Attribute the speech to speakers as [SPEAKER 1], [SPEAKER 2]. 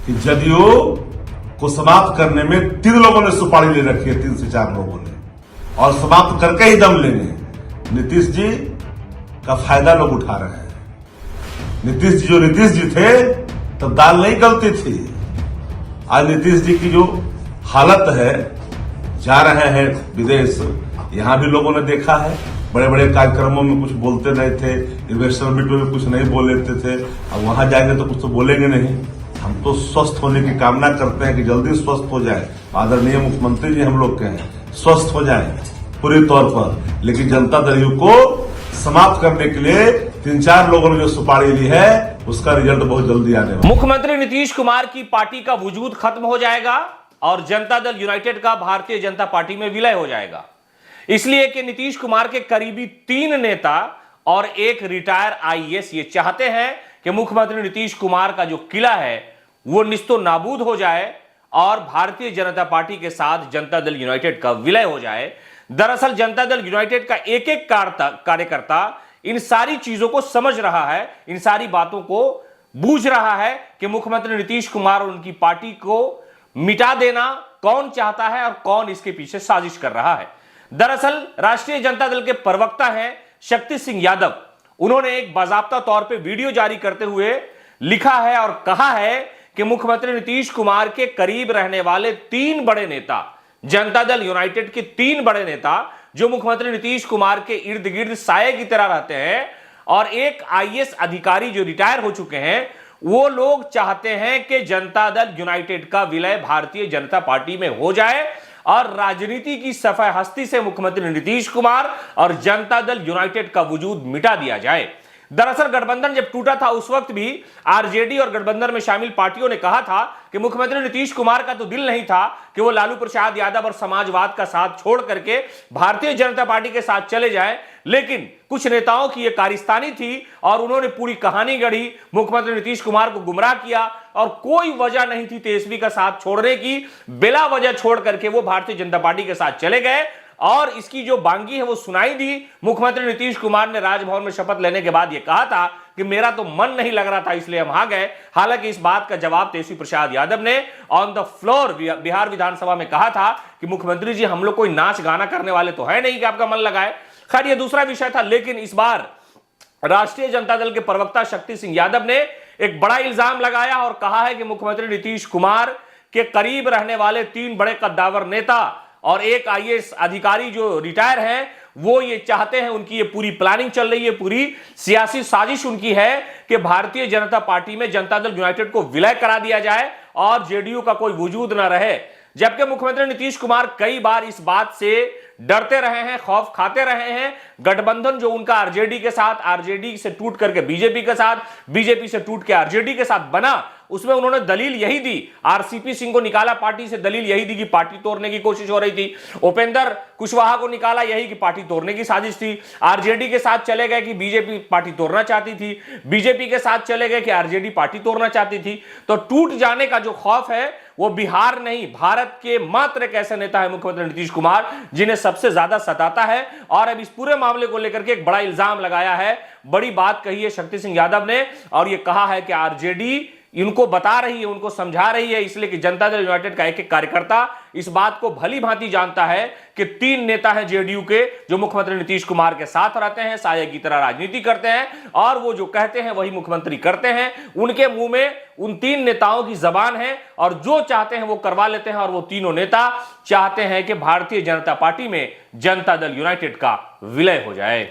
[SPEAKER 1] कि जदयू को समाप्त करने में 3 लोगों ने सुपारी ले रखी है, 3 से 4 लोगों ने, और समाप्त करके ही दम लेंगे। नीतीश जी का फायदा लोग उठा रहे हैं। नीतीश जी थे तब दाल नहीं गलती थी। आज नीतीश जी की जो हालत है, जा रहे हैं विदेश, यहां भी लोगों ने देखा है, बड़े बड़े कार्यक्रमों में कुछ बोलते नहीं थे, इन्वेस्टर मीट में कुछ नहीं बोल लेते थे, अब वहां जाएंगे तो कुछ तो बोलेंगे नहीं। हम तो स्वस्थ होने की कामना करते हैं कि जल्दी स्वस्थ हो जाए, आदरणीय मुख्यमंत्री जी हम लोग के हैं, स्वस्थ हो जाए पूरी तौर पर। लेकिन जनता दल यू को समाप्त करने के लिए 3-4 लोगों ने जो सुपारी ली है, उसका रिजल्ट बहुत जल्दी आने वाला है।
[SPEAKER 2] मुख्यमंत्री नीतीश कुमार की पार्टी का वजूद खत्म हो जाएगा और जनता दल यूनाइटेड का भारतीय जनता पार्टी में विलय हो जाएगा, इसलिए कि नीतीश कुमार के करीबी 3 नेता और एक रिटायर आईएएस ये चाहते हैं कि मुख्यमंत्री नीतीश कुमार का जो किला है वो निस्तो नाबूद हो जाए और भारतीय जनता पार्टी के साथ जनता दल यूनाइटेड का विलय हो जाए। दरअसल जनता दल यूनाइटेड का एक एक कार्यकर्ता इन सारी चीजों को समझ रहा है, इन सारी बातों को बूझ रहा है कि मुख्यमंत्री नीतीश कुमार और उनकी पार्टी को मिटा देना कौन चाहता है और कौन इसके पीछे साजिश कर रहा है। दरअसल राष्ट्रीय जनता दल के प्रवक्ता हैं शक्ति सिंह यादव, उन्होंने एक बाकायदा तौर पे वीडियो जारी करते हुए लिखा है और कहा है कि मुख्यमंत्री नीतीश कुमार के करीब रहने वाले 3 बड़े नेता, जनता दल यूनाइटेड के 3 बड़े नेता जो मुख्यमंत्री नीतीश कुमार के इर्द गिर्द साये की तरह रहते हैं, और एक आईएएस अधिकारी जो रिटायर हो चुके हैं, वो लोग चाहते हैं कि जनता दल यूनाइटेड का विलय भारतीय जनता पार्टी में हो जाए और राजनीति की सफाई हस्ती से मुख्यमंत्री नीतीश कुमार और जनता दल यूनाइटेड का वजूद मिटा दिया जाए। दरअसल गठबंधन जब टूटा था उस वक्त भी आरजेडी और गठबंधन में शामिल पार्टियों ने कहा था कि मुख्यमंत्री नीतीश कुमार का तो दिल नहीं था कि वो लालू प्रसाद यादव और समाजवाद का साथ छोड़ करके भारतीय जनता पार्टी के साथ चले जाए, लेकिन कुछ नेताओं की यह कारस्तानी थी और उन्होंने पूरी कहानी गढ़ी, मुख्यमंत्री नीतीश कुमार को गुमराह किया और कोई वजह नहीं थी तेजस्वी का साथ छोड़ने की, बिला वजह छोड़ करके वो भारतीय जनता पार्टी के साथ चले गए। और इसकी जो बांगी है वो सुनाई दी। मुख्यमंत्री नीतीश कुमार ने राजभवन में शपथ लेने के बाद यह कहा था कि मेरा तो मन नहीं लग रहा था इसलिए हम आ गए। हालांकि इस बात का जवाब तेजस्वी प्रसाद यादव ने ऑन द फ्लोर बिहार विधानसभा में कहा था कि मुख्यमंत्री जी हम लोग कोई नाच गाना करने वाले तो है नहीं कि आपका मन लगाए। खैर ये दूसरा विषय था, लेकिन इस बार राष्ट्रीय जनता दल के प्रवक्ता शक्ति सिंह यादव ने एक बड़ा इल्जाम लगाया और कहा है कि मुख्यमंत्री नीतीश कुमार के करीब रहने वाले 3 बड़े कद्दावर नेता और एक आईएएस अधिकारी जो रिटायर हैं, वो ये चाहते हैं, उनकी ये पूरी प्लानिंग चल रही है, पूरी सियासी साजिश उनकी है कि भारतीय जनता पार्टी में जनता दल यूनाइटेड को विलय करा दिया जाए और जेडीयू का कोई वजूद ना रहे। जबकि मुख्यमंत्री नीतीश कुमार कई बार इस बात से डरते रहे हैं, खौफ खाते रहे हैं। गठबंधन जो उनका आरजेडी के साथ, आरजेडी से टूट करके बीजेपी के साथ, बीजेपी से टूट के आरजेडी के साथ बना, उसमें उन्होंने दलील यही दी, आरसीपी सिंह को निकाला पार्टी से, दलील यही दी कि पार्टी तोड़ने की कोशिश हो रही थी। उपेंद्र कुशवाहा को निकाला यही कि पार्टी तोड़ने की साजिश थी। आरजेडी के साथ चले गए कि बीजेपी पार्टी तोड़ना चाहती थी, बीजेपी के साथ चले गए कि आरजेडी पार्टी तोड़ना चाहती थी। तो टूट जाने का जो खौफ है वो बिहार नहीं, भारत के मात्र एक ऐसे नेता है मुख्यमंत्री नीतीश कुमार जिन्हें सबसे ज्यादा सताता है। और अब इस पूरे मामले को लेकर के एक बड़ा इल्जाम लगाया है, बड़ी बात कही है शक्ति सिंह यादव ने, और यह कहा है कि आरजेडी इनको बता रही है, उनको समझा रही है, इसलिए कि जनता दल यूनाइटेड का एक एक कार्यकर्ता इस बात को भली भांति जानता है कि 3 नेता हैं जेडीयू के जो मुख्यमंत्री नीतीश कुमार के साथ रहते हैं, साये की तरह राजनीति करते हैं और वो जो कहते हैं वही मुख्यमंत्री करते हैं। उनके मुंह में उन 3 नेताओं की जबान है और जो चाहते हैं वो करवा लेते हैं, और वो तीनों नेता चाहते हैं कि भारतीय जनता पार्टी में जनता दल यूनाइटेड का विलय हो जाए।